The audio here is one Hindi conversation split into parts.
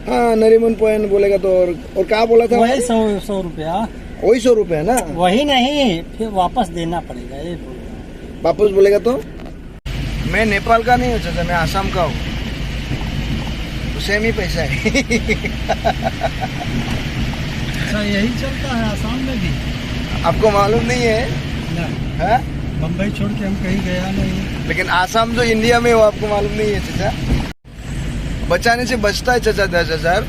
हाँ नरीमन पॉइंट बोलेगा तो और क्या बोला था? वही 100 रुपया। वही 100 रुपया ना? वही नहीं, फिर वापस देना पड़ेगा, ये बोल रहा हूँ। वापस बोलेगा तो? मैं नेपाल का नहीं हूँ चाचा, मैं आसाम का हूँ, तो सेम ही पैसा है। अच्छा यही चलता है आसाम में भी? आपको मालूम नहीं है? नहीं, बम्बई छोड़ के हम कहीं गया नहीं। लेकिन आसाम जो इंडिया में है वो आपको मालूम नहीं है चाचा। बचाने से बचता है चाचा 10,000,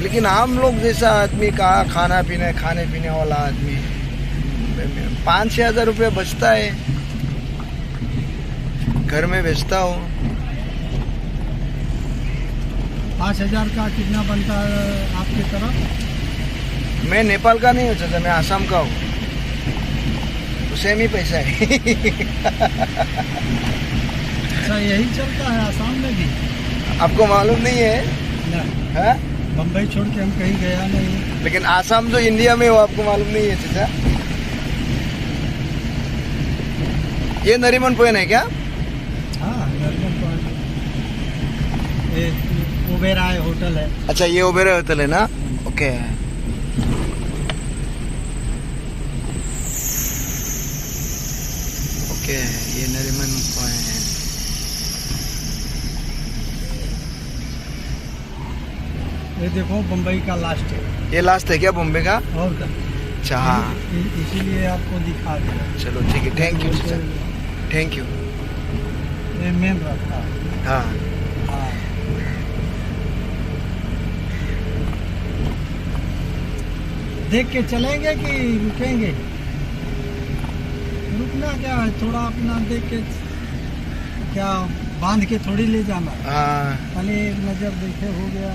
लेकिन हम लोग जैसा आदमी का खाने पीने वाला आदमी 5-6 हजार रुपया बचता है, घर में बेचता हूँ। 5,000 का कितना बनता है आपकी तरफ? मैं नेपाल का नहीं हूँ चाचा, मैं आसाम का हूँ, तो सेम ही पैसा है। अच्छा यही चलता है आसाम में भी? आपको मालूम नहीं है? नहीं, बम्बई छोड़ के हम कहीं गया नहीं। लेकिन आसाम जो इंडिया में है वो आपको मालूम नहीं है चाचा। ये नरीमन पॉइंट है क्या? हाँ नरीमन पॉइंट, ये ओबेराय होटल है। अच्छा ये ओबेराय होटल है ना? ओके। ओके ये नरीमन पॉइंट। ये देखो बम्बई का लास्ट है। ये लास्ट है क्या बॉम्बे का? और क्या? अच्छा हाँ इसीलिए आपको दिखा दिया। चलो ठीक है, थैंक यू चाचा, थैंक यू। ये मेन रास्ता है। हाँ हाँ देख के चलेंगे कि रुकेंगे? रुकना क्या है, थोड़ा अपना देख के, क्या बांध के थोड़ी ले जाना। हाँ खाली एक नजर देखे हो गया।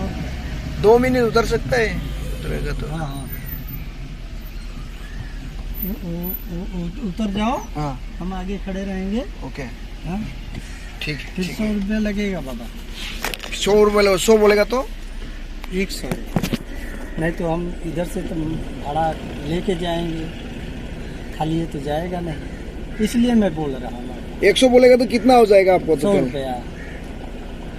2 मिनट उतर सकता है, उतरेगा तो। हाँ हाँ उतर जाओ। हाँ हम आगे खड़े रहेंगे। ओके हाँ ठीक है। फिर 100 रुपया लगेगा बाबा। 100 रुपये 100 बोलेगा तो? 100 नहीं तो हम इधर से तो भाड़ा लेके जाएंगे, खाली ये तो जाएगा नहीं, इसलिए मैं बोल रहा हूँ। 100 बोलेगा तो कितना हो जाएगा आपको? 100 रुपया।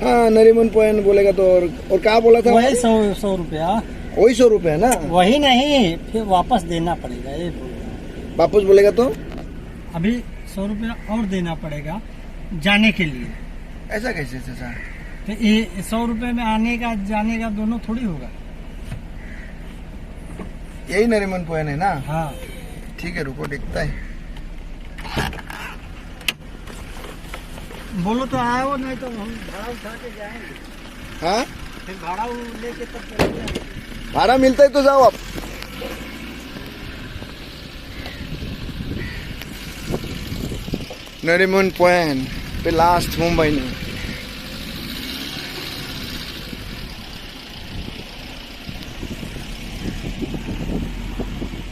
हाँ नरीमन पॉइंट बोलेगा तो और क्या बोला था? वही 100 रुपया। वही 100 रुपया ना? वही नहीं, फिर वापस देना पड़ेगा, ये बोल रहा हूँ। वापस बोलेगा तो? अभी 100 रुपया और देना पड़ेगा जाने के लिए। ऐसा कैसे चाचा? तो ये 100 रुपये में आने का जाने का दोनों थोड़ी होगा। यही नरीमन पॉइंट है ना? हाँ ठीक है रुको देखता है। बोलो तो आओ, नहीं तो हम भाड़ा उठा के जाएंगे। हाँ फिर भाड़ा लेके तब चले जाएंगे। भाड़ा मिलता है तो जाओ आप। नरीमन पॉइंट पे लास्ट मुंबई में।